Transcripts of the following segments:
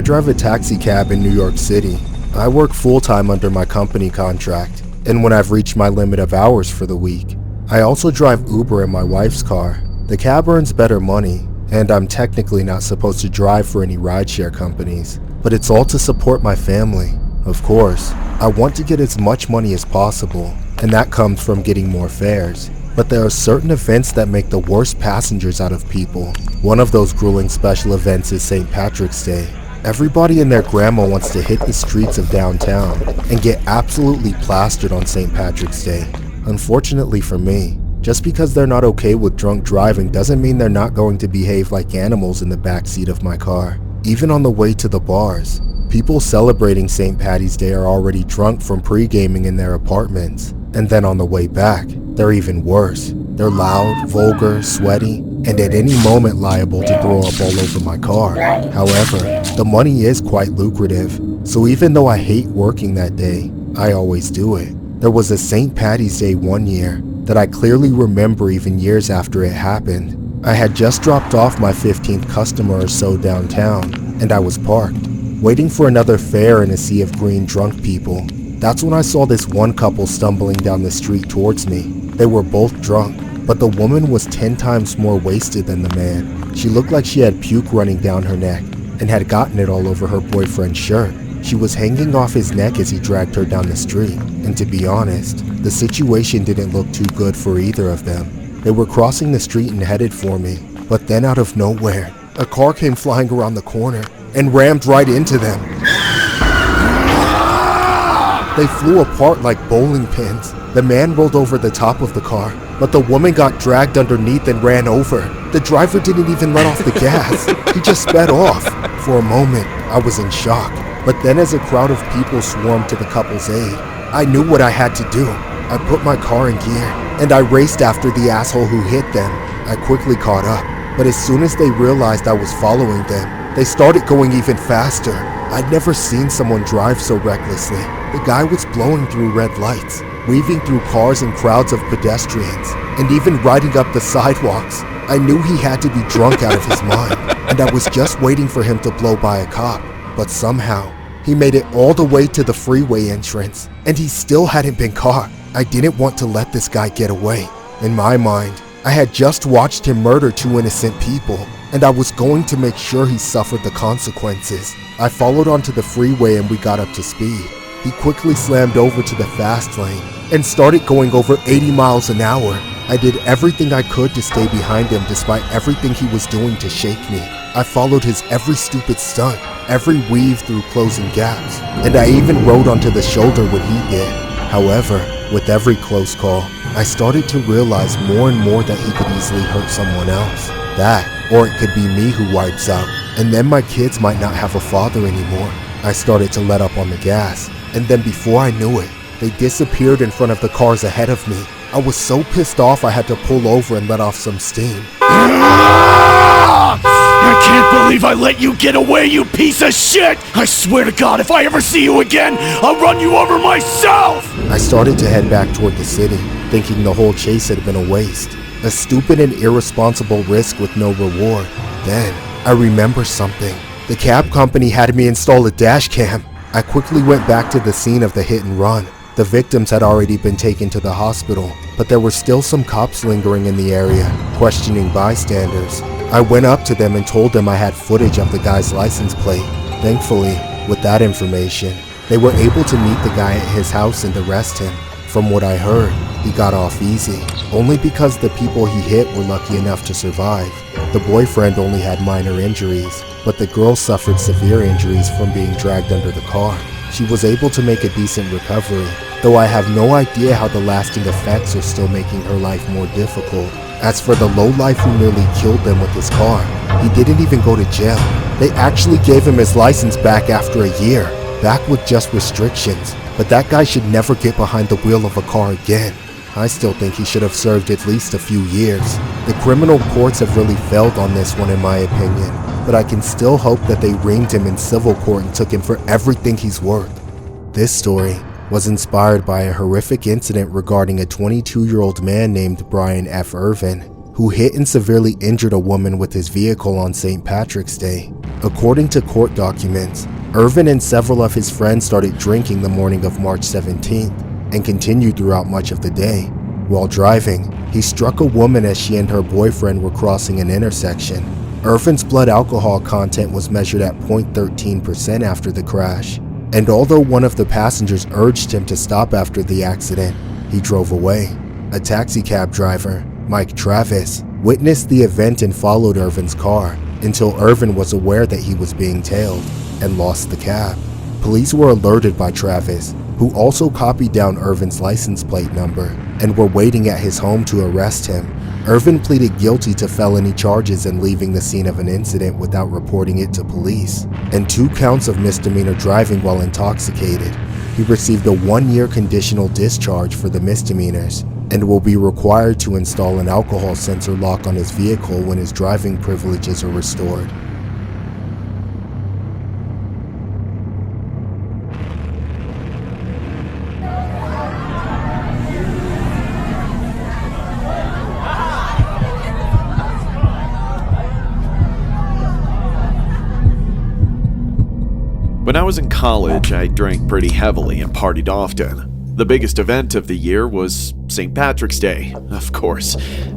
drive a taxi cab in New York City. I work full-time under my company contract, and when I've reached my limit of hours for the week. I also drive Uber in my wife's car. The cab earns better money, and I'm technically not supposed to drive for any rideshare companies, but it's all to support my family. Of course, I want to get as much money as possible, and that comes from getting more fares. But there are certain events that make the worst passengers out of people. One of those grueling special events is St. Patrick's Day. Everybody and their grandma wants to hit the streets of downtown and get absolutely plastered on St. Patrick's Day. Unfortunately for me, just because they're not okay with drunk driving doesn't mean they're not going to behave like animals in the backseat of my car. Even on the way to the bars, people celebrating St. Patty's Day are already drunk from pre-gaming in their apartments. And then on the way back, they're even worse. They're loud, vulgar, sweaty, and at any moment liable to throw up all over my car. However, the money is quite lucrative, so even though I hate working that day, I always do it. There was a St. Patty's Day one year that I clearly remember even years after it happened. I had just dropped off my 15th customer or so downtown, and I was parked, waiting for another fare in a sea of green drunk people. That's when I saw this one couple stumbling down the street towards me. They were both drunk, but the woman was 10 times more wasted than the man. She looked like she had puke running down her neck and had gotten it all over her boyfriend's shirt. She was hanging off his neck as he dragged her down the street, and to be honest, the situation didn't look too good for either of them. They were crossing the street and headed for me, but then out of nowhere, a car came flying around the corner and rammed right into them. They flew apart like bowling pins. The man rolled over the top of the car, but the woman got dragged underneath and ran over. The driver didn't even let off the gas. He just sped off. For a moment, I was in shock. But then as a crowd of people swarmed to the couple's aid, I knew what I had to do. I put my car in gear, and I raced after the asshole who hit them. I quickly caught up, but as soon as they realized I was following them, they started going even faster. I'd never seen someone drive so recklessly. The guy was blowing through red lights, weaving through cars and crowds of pedestrians, and even riding up the sidewalks. I knew he had to be drunk out of his mind, and I was just waiting for him to blow by a cop. But somehow, he made it all the way to the freeway entrance, and he still hadn't been caught. I didn't want to let this guy get away. In my mind, I had just watched him murder 2 innocent people, and I was going to make sure he suffered the consequences. I followed onto the freeway and we got up to speed. He quickly slammed over to the fast lane and started going over 80 miles an hour. I did everything I could to stay behind him despite everything he was doing to shake me. I followed his every stupid stunt, every weave through closing gaps, and I even rode onto the shoulder when he did. However, with every close call, I started to realize more and more that he could easily hurt someone else. That, or it could be me who wipes out, and then my kids might not have a father anymore. I started to let up on the gas, and then before I knew it, they disappeared in front of the cars ahead of me. I was so pissed off I had to pull over and let off some steam. I can't believe I let you get away, you piece of shit! I swear to God, if I ever see you again, I'll run you over myself! I started to head back toward the city, thinking the whole chase had been a waste. A stupid and irresponsible risk with no reward. Then, I remember something. The cab company had me install a dash cam. I quickly went back to the scene of the hit and run. The victims had already been taken to the hospital, but there were still some cops lingering in the area, questioning bystanders. I went up to them and told them I had footage of the guy's license plate. Thankfully, with that information, they were able to meet the guy at his house and arrest him. From what I heard, he got off easy, only because the people he hit were lucky enough to survive. The boyfriend only had minor injuries, but the girl suffered severe injuries from being dragged under the car. She was able to make a decent recovery, though I have no idea how the lasting effects are still making her life more difficult. As for the lowlife who nearly killed them with his car, he didn't even go to jail. They actually gave him his license back after a year, back with just restrictions. But that guy should never get behind the wheel of a car again. I still think he should have served at least a few years. The criminal courts have really failed on this one in my opinion, but I can still hope that they ringed him in civil court and took him for everything he's worth. This story was inspired by a horrific incident regarding a 22-year-old man named Brian F. Irvin, who hit and severely injured a woman with his vehicle on St. Patrick's Day. According to court documents, Irvin and several of his friends started drinking the morning of March 17th and continued throughout much of the day. While driving, he struck a woman as she and her boyfriend were crossing an intersection. Irvin's blood alcohol content was measured at 0.13% after the crash, and although one of the passengers urged him to stop after the accident, he drove away. A taxi cab driver, Mike Travis, witnessed the event and followed Irvin's car until Irvin was aware that he was being tailed and lost the cab. Police were alerted by Travis, who also copied down Irvin's license plate number, and were waiting at his home to arrest him. Irvin pleaded guilty to felony charges and leaving the scene of an incident without reporting it to police, and 2 counts of misdemeanor driving while intoxicated. He received a 1-year conditional discharge for the misdemeanors, and will be required to install an alcohol sensor lock on his vehicle when his driving privileges are restored. When I was in college, I drank pretty heavily and partied often. The biggest event of the year was St. Patrick's Day, of course.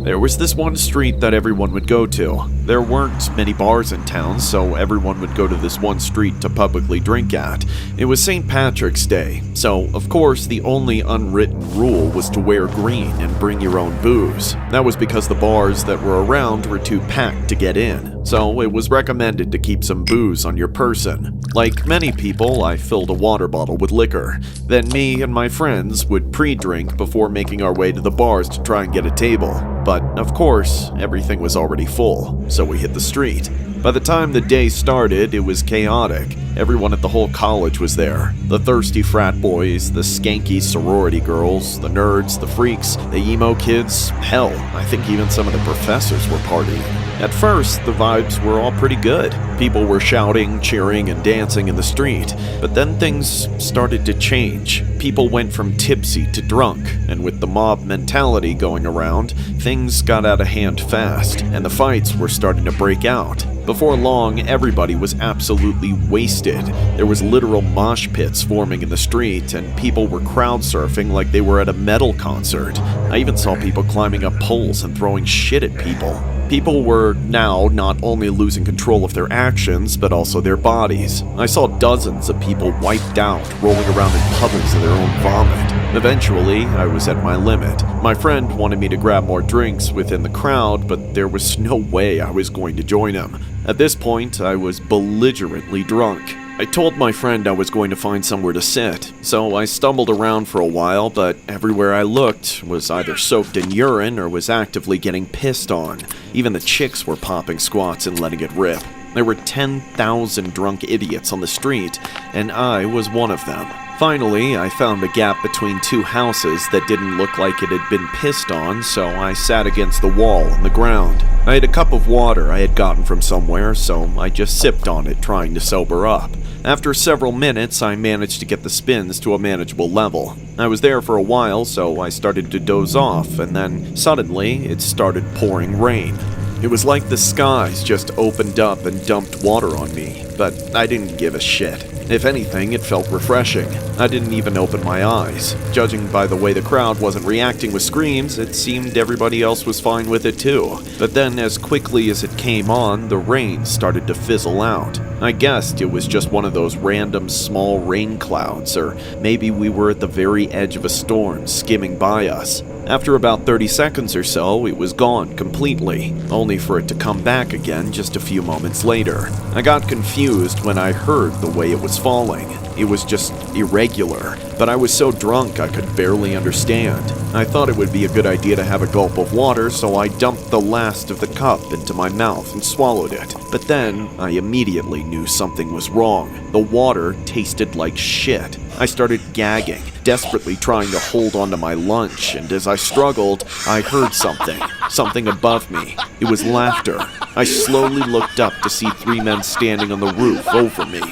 There was this one street that everyone would go to. There weren't many bars in town, so everyone would go to this one street to publicly drink at. It was St. Patrick's Day, so of course the only unwritten rule was to wear green and bring your own booze. That was because the bars that were around were too packed to get in, so it was recommended to keep some booze on your person. Like many people, I filled a water bottle with liquor. Then me and my friends would pre-drink before making our way to the bars to try and get a table. But, of course, everything was already full, so we hit the street. By the time the day started, it was chaotic. Everyone at the whole college was there. The thirsty frat boys, the skanky sorority girls, the nerds, the freaks, the emo kids. Hell, I think even some of the professors were partying. At first, the vibes were all pretty good. People were shouting, cheering, and dancing in the street. But then things started to change. People went from tipsy to drunk, and with the mob mentality going around, things got out of hand fast, and the fights were starting to break out. Before long, everybody was absolutely wasted. There was literal mosh pits forming in the street, and people were crowd surfing like they were at a metal concert. I even saw people climbing up poles and throwing shit at people. People were now not only losing control of their actions, but also their bodies. I saw dozens of people wiped out, rolling around in puddles of their own vomit. Eventually, I was at my limit. My friend wanted me to grab more drinks within the crowd, but there was no way I was going to join him. At this point, I was belligerently drunk. I told my friend I was going to find somewhere to sit, so I stumbled around for a while, but everywhere I looked was either soaked in urine or was actively getting pissed on. Even the chicks were popping squats and letting it rip. There were 10,000 drunk idiots on the street, and I was one of them. Finally, I found a gap between 2 houses that didn't look like it had been pissed on, so I sat against the wall on the ground. I had a cup of water I had gotten from somewhere, so I just sipped on it, trying to sober up. After several minutes, I managed to get the spins to a manageable level. I was there for a while, so I started to doze off, and then suddenly it started pouring rain. It was like the skies just opened up and dumped water on me, but I didn't give a shit. If anything, it felt refreshing. I didn't even open my eyes. Judging by the way the crowd wasn't reacting with screams, it seemed everybody else was fine with it too. But then, as quickly as it came on, the rain started to fizzle out. I guessed it was just one of those random small rain clouds, or maybe we were at the very edge of a storm skimming by us. After about 30 seconds or so, it was gone completely, only for it to come back again just a few moments later. I got confused when I heard the way it was falling. It was just irregular, but I was so drunk I could barely understand. I thought it would be a good idea to have a gulp of water, so I dumped the last of the cup into my mouth and swallowed it. But then, I immediately knew something was wrong. The water tasted like shit. I started gagging, desperately trying to hold onto my lunch, and as I struggled, I heard something above me. It was laughter. I slowly looked up to see 3 men standing on the roof over me.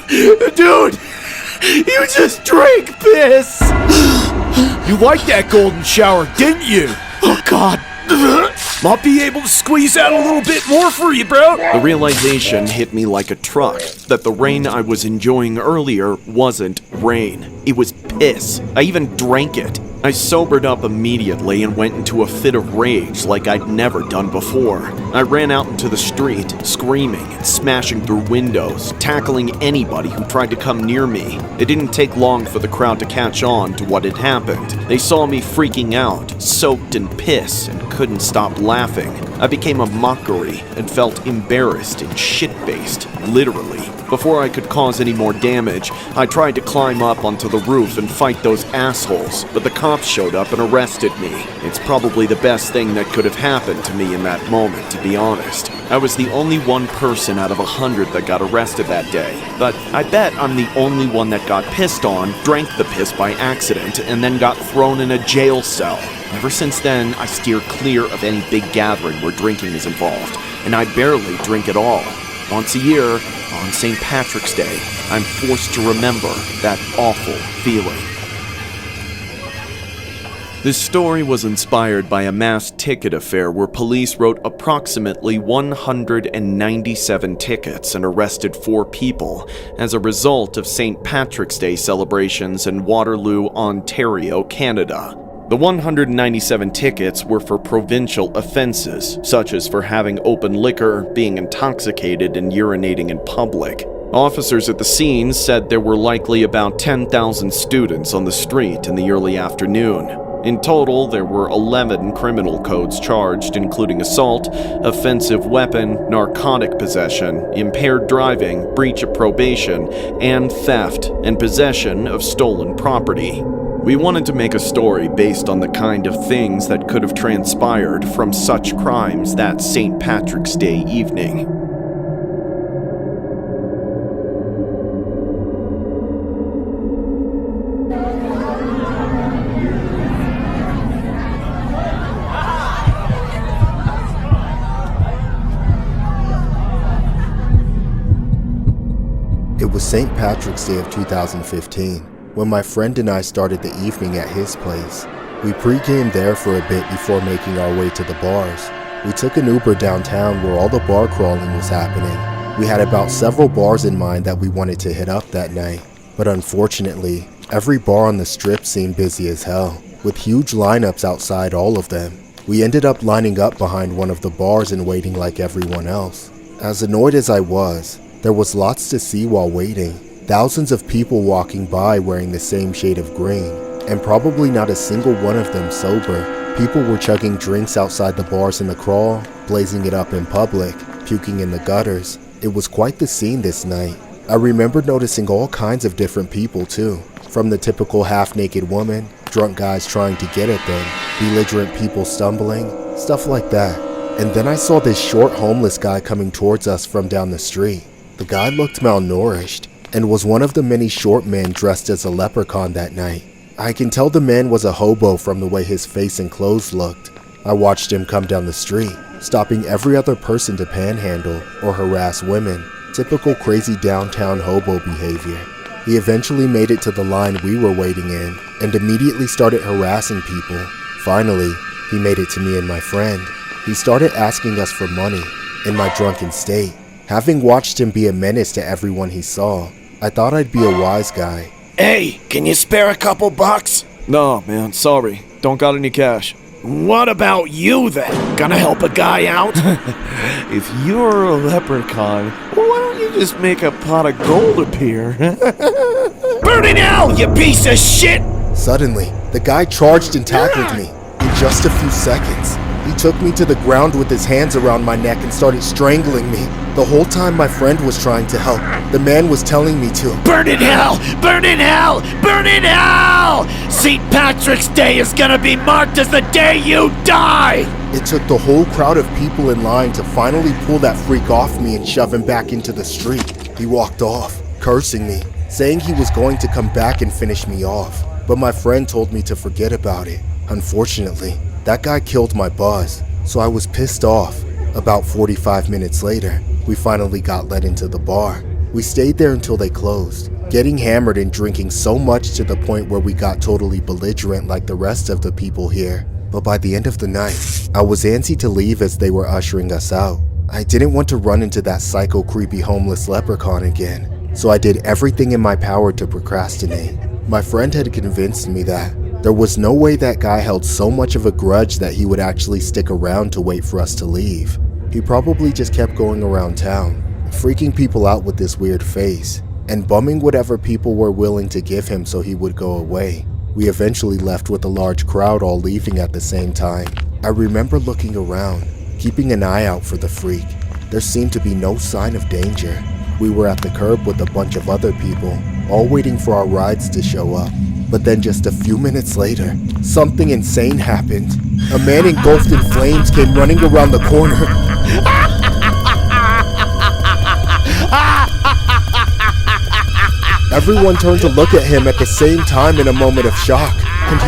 Dude! You just drank piss! You liked that golden shower, didn't you? Oh, God. Might be able to squeeze out a little bit more for you, bro. The realization hit me like a truck that the rain I was enjoying earlier wasn't rain. It was piss. I even drank it. I sobered up immediately and went into a fit of rage like I'd never done before. I ran out into the street, screaming and smashing through windows, tackling anybody who tried to come near me. It didn't take long for the crowd to catch on to what had happened. They saw me freaking out, soaked in piss, and couldn't stop laughing. I became a mockery and felt embarrassed and shit-faced, literally. Before I could cause any more damage, I tried to climb up onto the roof and fight those assholes, but the cops showed up and arrested me. It's probably the best thing that could have happened to me in that moment, to be honest. I was the only one person out of 100 that got arrested that day, but I bet I'm the only one that got pissed on, drank the piss by accident, and then got thrown in a jail cell. Ever since then, I steer clear of any big gathering where drinking is involved, and I barely drink at all. Once a year, on St. Patrick's Day, I'm forced to remember that awful feeling. This story was inspired by a mass ticket affair where police wrote approximately 197 tickets and arrested 4 people as a result of St. Patrick's Day celebrations in Waterloo, Ontario, Canada. The 197 tickets were for provincial offenses, such as for having open liquor, being intoxicated, and urinating in public. Officers at the scene said there were likely about 10,000 students on the street in the early afternoon. In total, there were 11 criminal codes charged, including assault, offensive weapon, narcotic possession, impaired driving, breach of probation, and theft and possession of stolen property. We wanted to make a story based on the kind of things that could have transpired from such crimes that St. Patrick's Day evening. It was St. Patrick's Day of 2015. When my friend and I started the evening at his place. We pre-gamed there for a bit before making our way to the bars. We took an Uber downtown where all the bar crawling was happening. We had about several bars in mind that we wanted to hit up that night, but unfortunately, every bar on the strip seemed busy as hell, with huge lineups outside all of them. We ended up lining up behind one of the bars and waiting like everyone else. As annoyed as I was, there was lots to see while waiting. Thousands of people walking by wearing the same shade of green, and probably not a single one of them sober. People were chugging drinks outside the bars in the crawl, blazing it up in public, puking in the gutters. It was quite the scene this night. I remember noticing all kinds of different people too, from the typical half-naked woman, drunk guys trying to get at them, belligerent people stumbling, stuff like that. And then I saw this short homeless guy coming towards us from down the street. The guy looked malnourished, and was one of the many short men dressed as a leprechaun that night. I can tell the man was a hobo from the way his face and clothes looked. I watched him come down the street, stopping every other person to panhandle or harass women. Typical crazy downtown hobo behavior. He eventually made it to the line we were waiting in, and immediately started harassing people. Finally, he made it to me and my friend. He started asking us for money, in my drunken state. Having watched him be a menace to everyone he saw, I thought I'd be a wise guy. Hey, can you spare a couple bucks? No, man, sorry. Don't got any cash. What about you then? Gonna help a guy out? If you're a leprechaun, why don't you just make a pot of gold appear? Burn it out, you piece of shit! Suddenly, the guy charged and tackled me. In just a few seconds, he took me to the ground with his hands around my neck and started strangling me. The whole time my friend was trying to help, the man was telling me to. Burn in hell! Burn in hell! Burn in hell! St. Patrick's Day is gonna be marked as the day you die! It took the whole crowd of people in line to finally pull that freak off me and shove him back into the street. He walked off, cursing me, saying he was going to come back and finish me off. But my friend told me to forget about it. Unfortunately, that guy killed my buzz, so I was pissed off. About 45 minutes later, we finally got let into the bar. We stayed there until they closed, getting hammered and drinking so much to the point where we got totally belligerent like the rest of the people here. but by the end of the night, I was antsy to leave as they were ushering us out. I didn't want to run into that psycho creepy homeless leprechaun again, so I did everything in my power to procrastinate. My friend had convinced me that there was no way that guy held so much of a grudge that he would actually stick around to wait for us to leave. He probably just kept going around town, freaking people out with this weird face, and bumming whatever people were willing to give him so he would go away. We eventually left with a large crowd all leaving at the same time. I remember looking around, keeping an eye out for the freak. There seemed to be no sign of danger. We were at the curb with a bunch of other people, all waiting for our rides to show up. But then just a few minutes later, something insane happened. A man engulfed in flames came running around the corner. Everyone turned to look at him at the same time in a moment of shock. And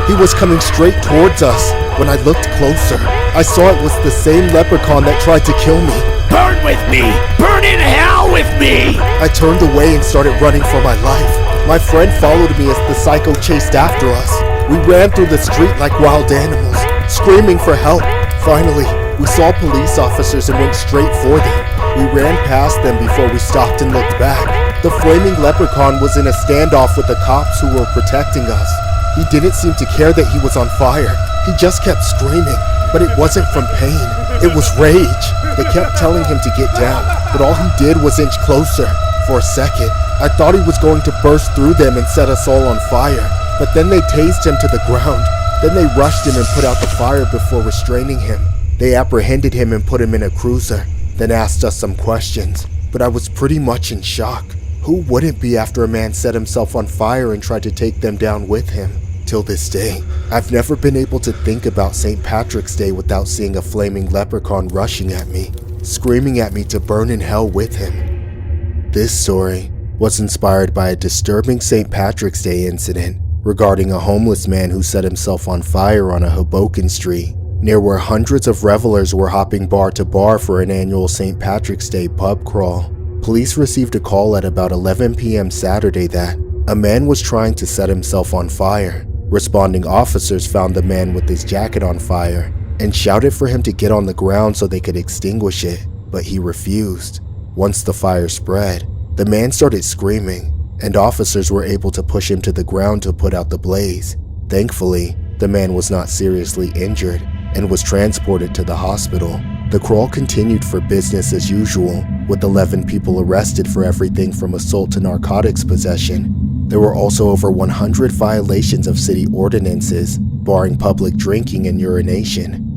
he was coming straight towards us. When I looked closer, I saw it was the same leprechaun that tried to kill me. Burn with me! Burn in hell with me! I turned away and started running for my life. My friend followed me as the psycho chased after us. We ran through the street like wild animals, screaming for help. Finally, we saw police officers and went straight for them. We ran past them before we stopped and looked back. The flaming leprechaun was in a standoff with the cops who were protecting us. He didn't seem to care that he was on fire. He just kept screaming, but it wasn't from pain. It was rage. They kept telling him to get down, but all he did was inch closer. For a second, I thought he was going to burst through them and set us all on fire, but then they tased him to the ground. Then they rushed him and put out the fire before restraining him. They apprehended him and put him in a cruiser, then asked us some questions, but I was pretty much in shock. Who wouldn't be after a man set himself on fire and tried to take them down with him? Till this day, I've never been able to think about St. Patrick's Day without seeing a flaming leprechaun rushing at me, screaming at me to burn in hell with him. This story was inspired by a disturbing St. Patrick's Day incident regarding a homeless man who set himself on fire on a Hoboken street, near where hundreds of revelers were hopping bar to bar for an annual St. Patrick's Day pub crawl. Police received a call at about 11 p.m. Saturday that a man was trying to set himself on fire. Responding officers found the man with his jacket on fire and shouted for him to get on the ground so they could extinguish it, but he refused. Once the fire spread, the man started screaming, and officers were able to push him to the ground to put out the blaze. Thankfully, the man was not seriously injured and was transported to the hospital. The crawl continued for business as usual, with 11 people arrested for everything from assault to narcotics possession. There were also over 100 violations of city ordinances, barring public drinking and urination.